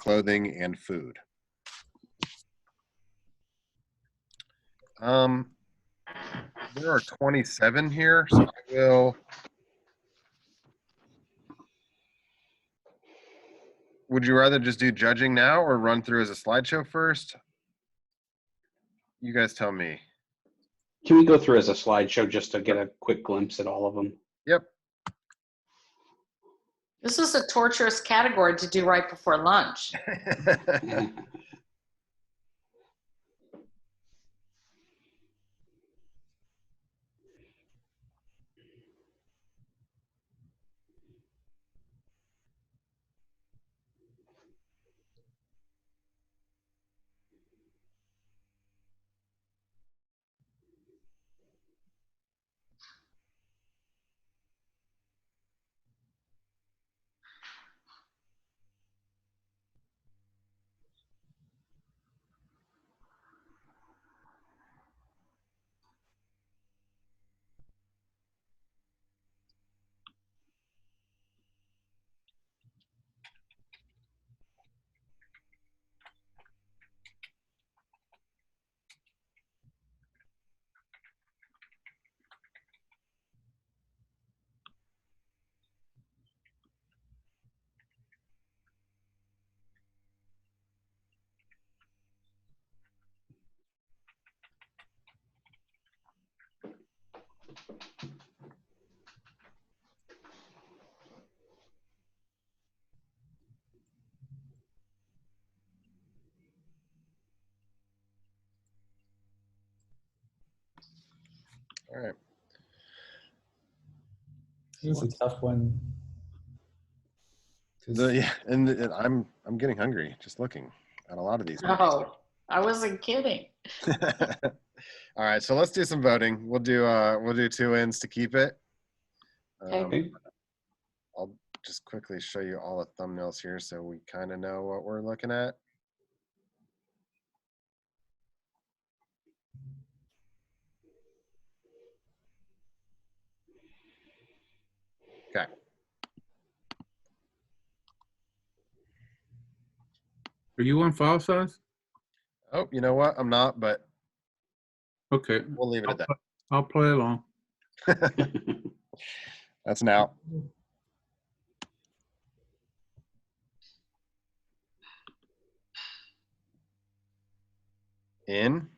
clothing, and food. There are 27 here, so I will. Would you rather just do judging now or run through as a slideshow first? You guys tell me. Can we go through as a slideshow just to get a quick glimpse at all of them? Yep. This is a torturous category to do right before lunch. All right. This is a tough one. Yeah, and I'm getting hungry just looking at a lot of these. Oh, I wasn't kidding. All right, so let's do some voting. We'll do 2 wins to keep it. Okay. I'll just quickly show you all the thumbnails here so we kind of know what we're looking at. Okay. Are you on file size? Oh, you know what? I'm not, but Okay. we'll leave it at that. I'll play along. That's an out. In.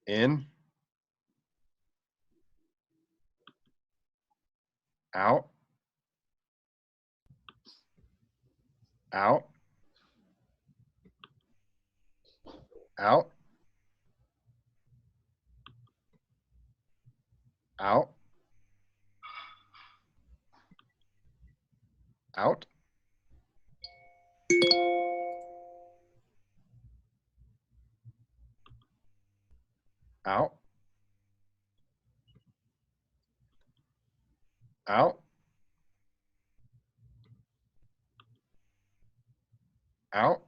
In. Out. Out. Out. Out. Out. Out. Out. Out.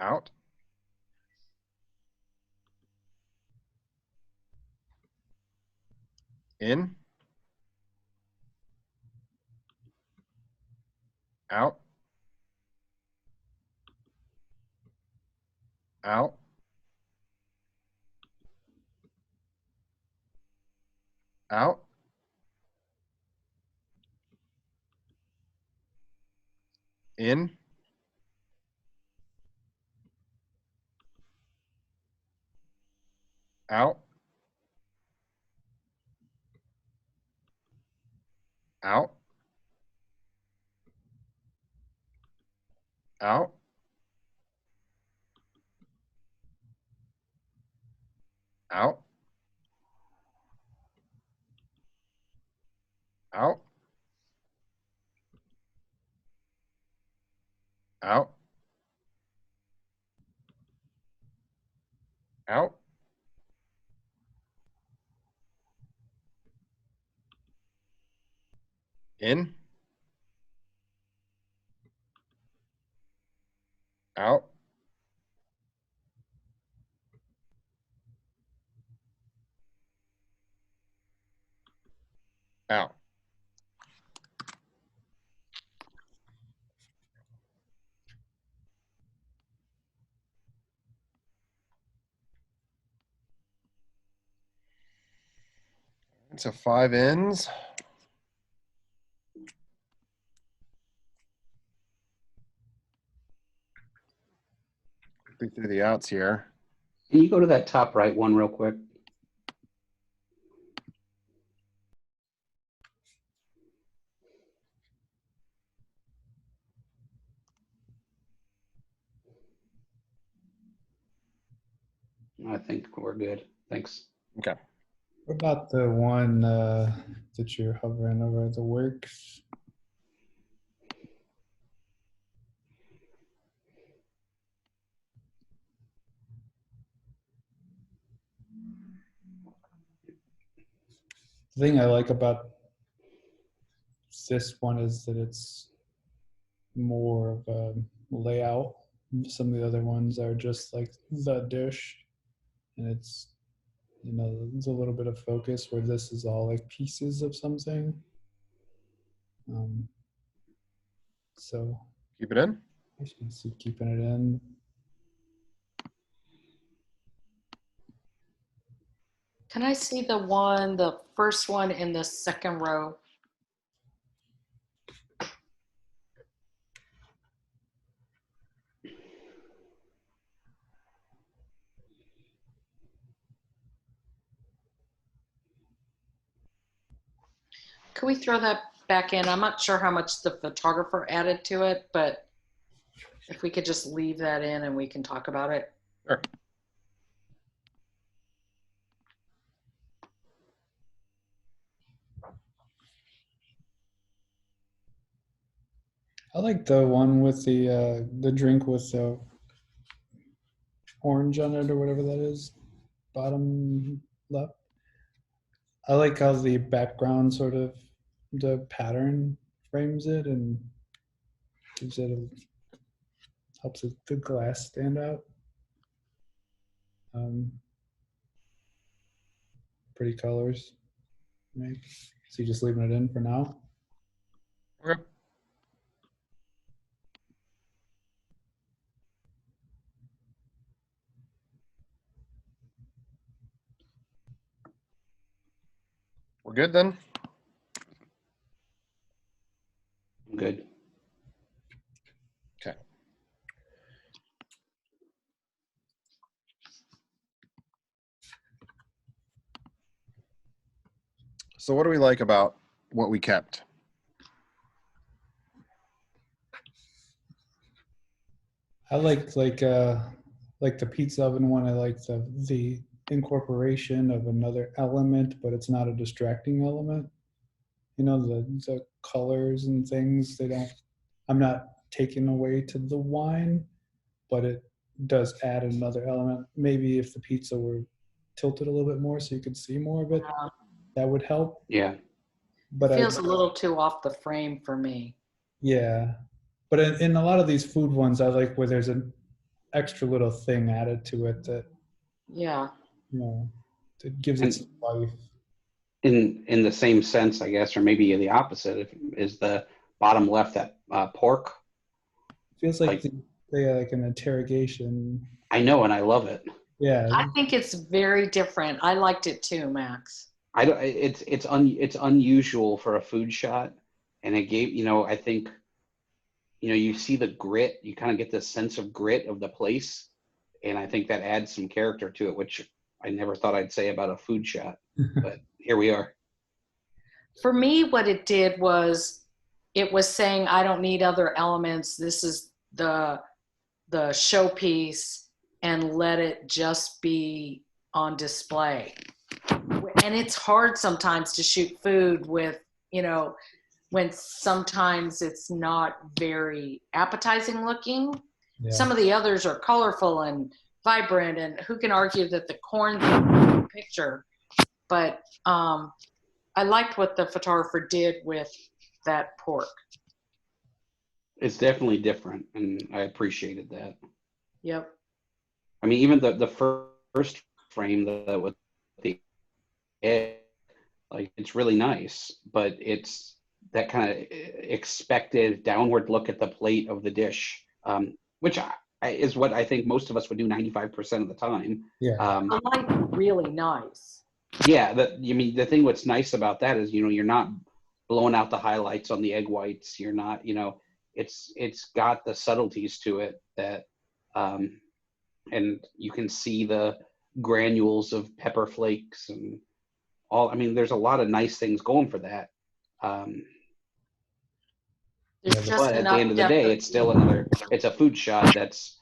Out. In. Out. Out. Out. In. Out. Out. Out. Out. Out. Out. Out. In. Out. Out. So 5 ends. Quickly through the outs here. Can you go to that top right one real quick? I think we're good. Thanks. Okay. What about the one that you're hovering over, the works? The thing I like about this one is that it's more of a layout. Some of the other ones are just like the dish, and it's, you know, there's a little bit of focus where this is all like pieces of something. So Keep it in. I should keep keeping it in. Can I see the first one in the second row? Can we throw that back in? I'm not sure how much the photographer added to it, but if we could just leave that in and we can talk about it. Sure. I like the one with the drink with the orange on it or whatever that is, bottom left. I like how the background sort of, the pattern frames it and gives it a, helps it, the glass stand out. Pretty colors. Right. So you just leaving it in for now? Okay. We're good then? I'm good. Okay. So what do we like about what we kept? I like the pizza oven one. I like the incorporation of another element, but it's not a distracting element. You know, the colors and things, they don't, I'm not taking away to the wine, but it does add another element. Maybe if the pizza were tilted a little bit more so you could see more of it, that would help. Yeah. But Feels a little too off the frame for me. yeah. But in a lot of these food ones, I like where there's an extra little thing added to it that, Yeah. you know, that gives it some life. In the same sense, I guess, or maybe the opposite, is the bottom left that pork. Feels like like an interrogation. I know, and I love it. Yeah. I think it's very different. I liked it too, Max. I don't. It's unusual for a food shot, and it gave, you know, I think, you know, you see the grit. You kind of get this sense of grit of the place, and I think that adds some character to it, which I never thought I'd say about a food shot, but here we are. For me, what it did was it was saying, I don't need other elements. This is the showpiece, and let it just be on display. And it's hard sometimes to shoot food with, you know, when sometimes it's not very appetizing looking. Yeah. Some of the others are colorful and vibrant, and who can argue that the corn's a picture? But I liked what the photographer did with that pork. It's definitely different, and I appreciated that. Yep. I mean, even the first frame, with the egg, Like it's really nice, but it's that kind of expected downward look at the plate of the dish, which is what I think most of us would do 95% of the time. Yeah. I like really nice. Yeah, the thing what's nice about that is, you're not blowing out the highlights on the egg whites. You're not, it's got the subtleties to it that, and you can see the granules of pepper flakes and all. I mean, there's a lot of nice things going for that. There's Yeah, just But at the enough end of the depth day, of it's still field. it's a food shot that's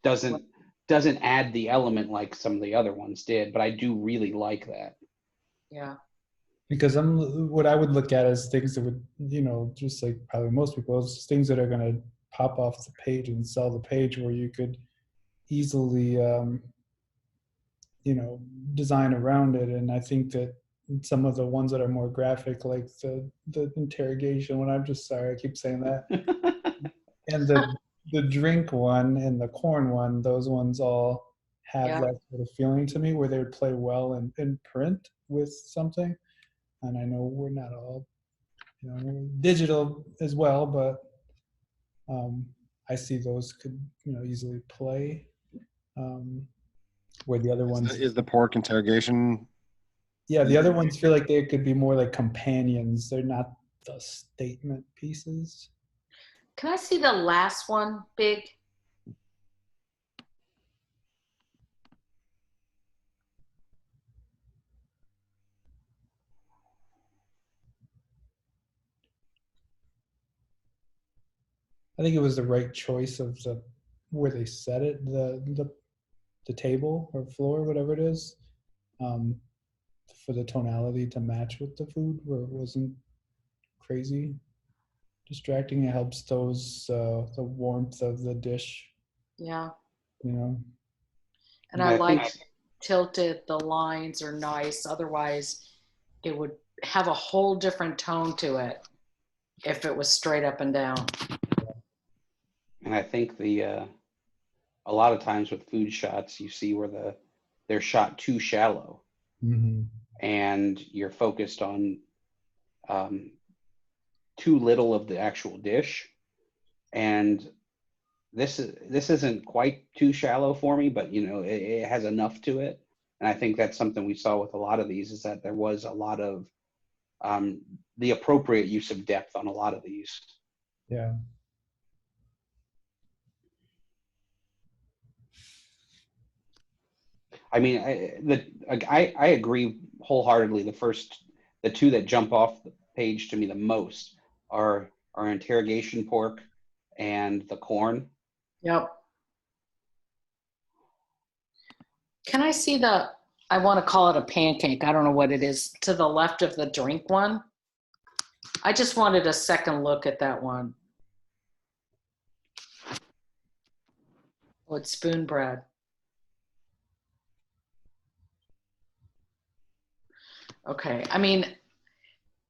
doesn't add the element like some of the other ones did. But I do really like that. Yeah. Because what I would look at is things that would, just like probably most people, it's things that are going to pop off the page and sell the page, where you could easily, design around it. And I think that some of the ones that are more graphic, like the interrogation one, I'm just sorry, I keep saying that, and the drink one and the corn one, those ones all have Yeah. that sort of feeling to me, where they would play well in print with something. And I know we're not all, we're digital as well, but I see those could, easily play. Where the other ones, Is the pork interrogation? yeah, the other ones feel like they could be more like companions. They're not the statement pieces. Can I see the last one, Big? I think it was the right choice of where they set it, the table or floor, whatever it is, um, for the tonality to match with the food, where it wasn't crazy distracting. It helps the warmth of the dish, Yeah. you know. And Yeah, I I think- like tilted, the lines are nice. Otherwise, it would have a whole different tone to it if it was straight up and down. And I think a lot of times with food shots, you see where they're shot too shallow, Mm-hmm. and you're focused on too little of the actual dish. And this isn't quite too shallow for me, but it has enough to it. And I think that's something we saw with a lot of these, is that there was a lot of the appropriate use of depth on a lot of these. Yeah. I mean, I agree wholeheartedly. The two that jump off the page to me the most are interrogation pork and the corn. Yep. Can I see I want to call it a pancake. I don't know what it is, to the left of the drink one. I just wanted a second look at that one. Oh, it's spoon bread. Okay. I mean,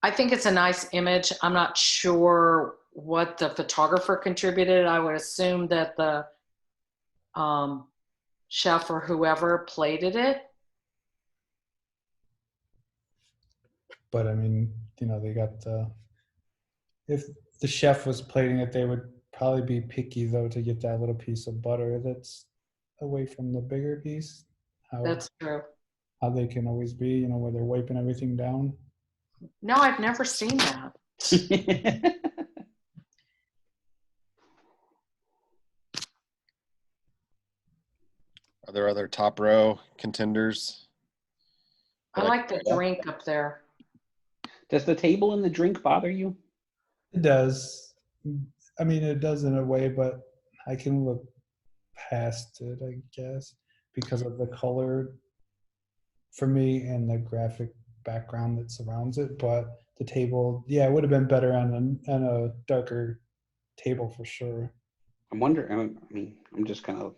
I think it's a nice image. I'm not sure what the photographer contributed. I would assume that the chef or whoever plated it. But I mean, they got if the chef was plating it, they would probably be picky though to get that little piece of butter that's away from the bigger piece. That's true. How they can always be, where they're wiping everything down. No, I've never seen that. Are there other top row contenders? I like the drink up there. Does the table and the drink bother you? It does. I mean, it does in a way, but I can look past it, I guess, because of the color for me and the graphic background that surrounds it. But the table, yeah, it would have been better on a darker table for sure. I'm wondering. I mean, I'm just kind of.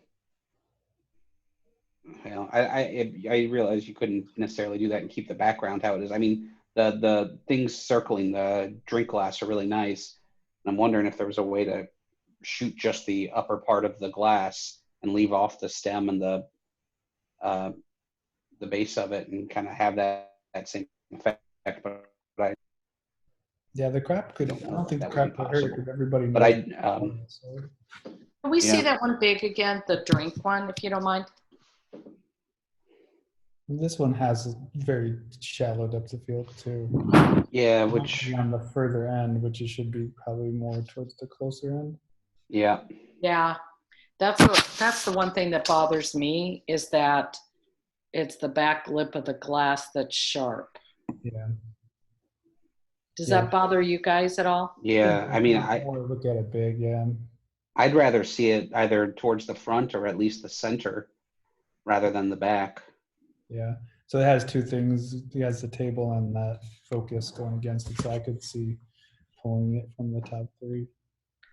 I realize you couldn't necessarily do that and keep the background how it is. I mean, the things circling the drink glass are really nice. And I'm wondering if there was a way to shoot just the upper part of the glass and leave off the stem and the base of it, and kind of have that that same effect, but I Yeah, the crap could. I don't know don't if think the that would crap be could hurt possible. because everybody knows. But I, so. Can we see Yeah. that one big again, the drink one, if you don't mind? This one has a very shallow depth of field too. yeah, It might which, be on the further end, which it should be probably more towards the closer end. yeah, Yeah, that's the one thing that bothers me is that it's the back lip of the glass that's sharp. Yeah. Does Yeah. that bother you guys at all? yeah. I mean, Or look at it big. Yeah. I'd rather see it either towards the front or at least the center rather than the back. Yeah. So it has two things. It has the table and that focus going against it. So I could see pulling it from the top three.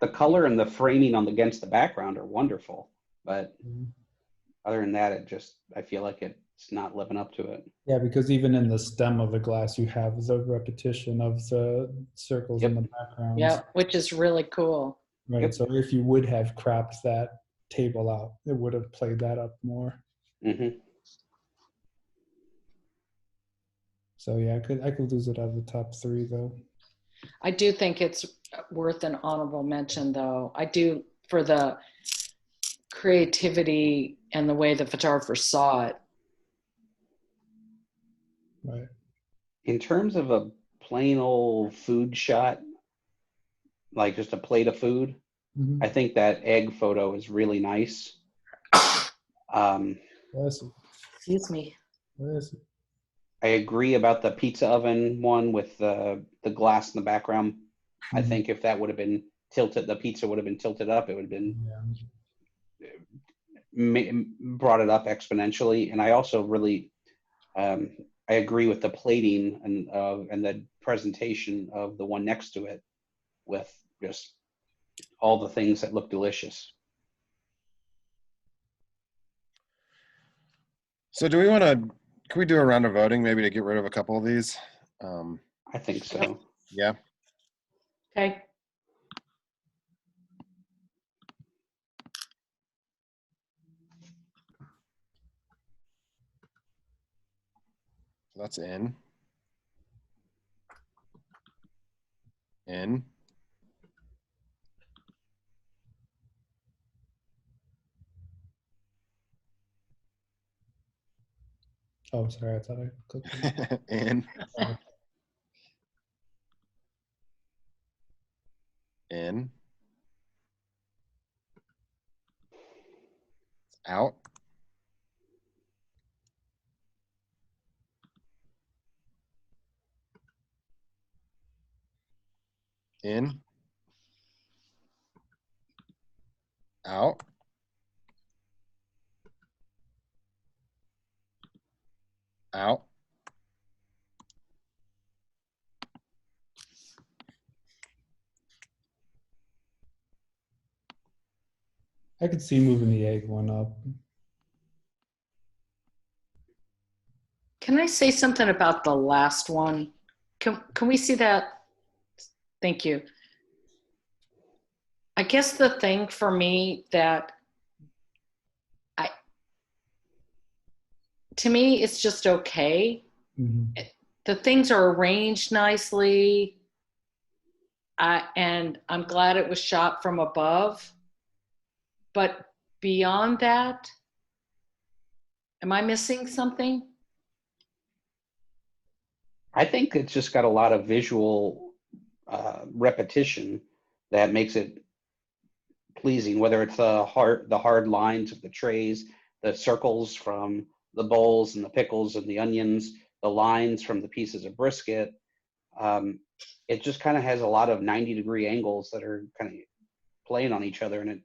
The color and the framing on against the background are wonderful, but Mhm. other than that, I feel like it's not living up to it. Yeah, because even in the stem of the glass, you have the repetition of the circles in Yep. the background. Yeah, which is really cool. Right. Yep. So if you would have cropped that table out, it would have played that up more. Hmm. So yeah, I could lose it out of the top three though. I do think it's worth an honorable mention, though. I do, for the creativity and the way the photographer saw it. Right. In terms of a plain old food shot, like just a plate of food, Mm-hmm. I think that egg photo is really nice. Bless you. Excuse me. Bless you. I agree about the pizza oven one with the glass in the background. I Mhm. think if that would have been tilted, the pizza would have been tilted up. It would have been Yeah. brought it up exponentially. And I also really, I agree with the plating and the presentation of the one next to it, with just all the things that look delicious. So do we want to, can we do a round of voting maybe to get rid of a couple of these? I think so. Yeah. Okay. So that's in. In. Oh, sorry. I thought I clicked it. In. In. Out. In. Out. Out. I could see moving the egg one up. Can I say something about the last one? Can we see that? Thank you. I guess the thing for me that to me, it's just okay. Mm-hmm. The things are arranged nicely. And I'm glad it was shot from above. But beyond that, am I missing something? I think it's just got a lot of visual repetition that makes it pleasing, whether it's the hard lines of the trays, the circles from the bowls and the pickles and the onions, the lines from the pieces of brisket. It just kind of has a lot of 90-degree angles that are kind of playing on each other. And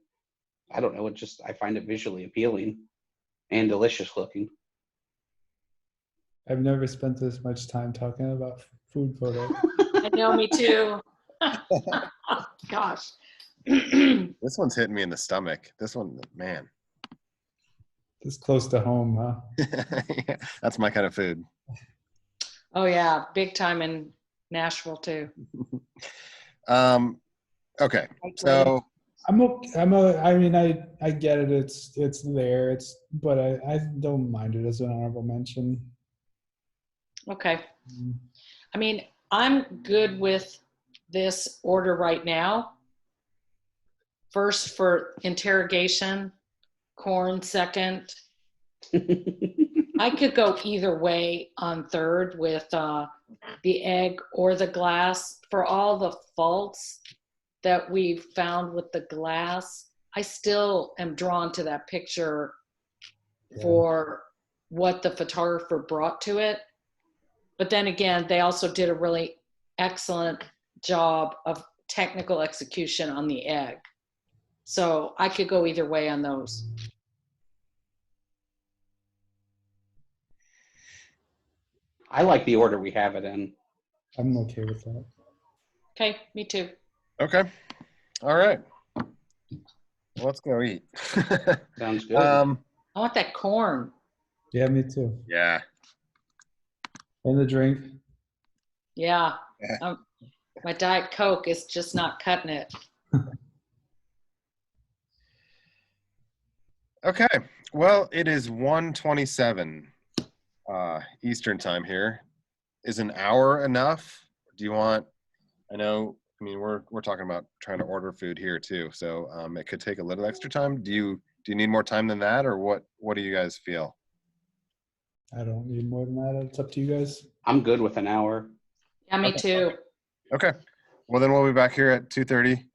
I don't know, I find it visually appealing and delicious looking. I've never spent this much time talking about food photos. I know, me too. Gosh. This one's hitting me in the stomach. This one, man. This close to home, huh? Yeah, that's my kind of food. Oh yeah, big time in Nashville too. Okay, so I mean, I get it. It's there. But I don't mind it as an honorable mention. Okay. Mm, I mean, I'm good with this order right now. First for interrogation, corn second. I could go either way on third with the egg or the glass. For all the faults that we've found with the glass, I still am drawn to that picture Yeah. for what the photographer brought to it. But then again, they also did a really excellent job of technical execution on the egg. So I could go either way on those. I like the order we have it in. I'm okay with that. Okay, me too. Okay. All right. Let's go eat. Sounds good. I want that corn. Yeah, me too. Yeah. And the drink. Yeah. Yeah. My Diet Coke is just not cutting it. Okay. Well, it is 1:27 Eastern time here. Is an hour enough? Do you want? I know. I mean, we're talking about trying to order food here too, so it could take a little extra time. Do you need more time than that, or what do you guys feel? I don't need more than that. It's up to you guys. I'm good with an hour. Yeah, me Okay. too. Okay. Well, then we'll be back here at 2:30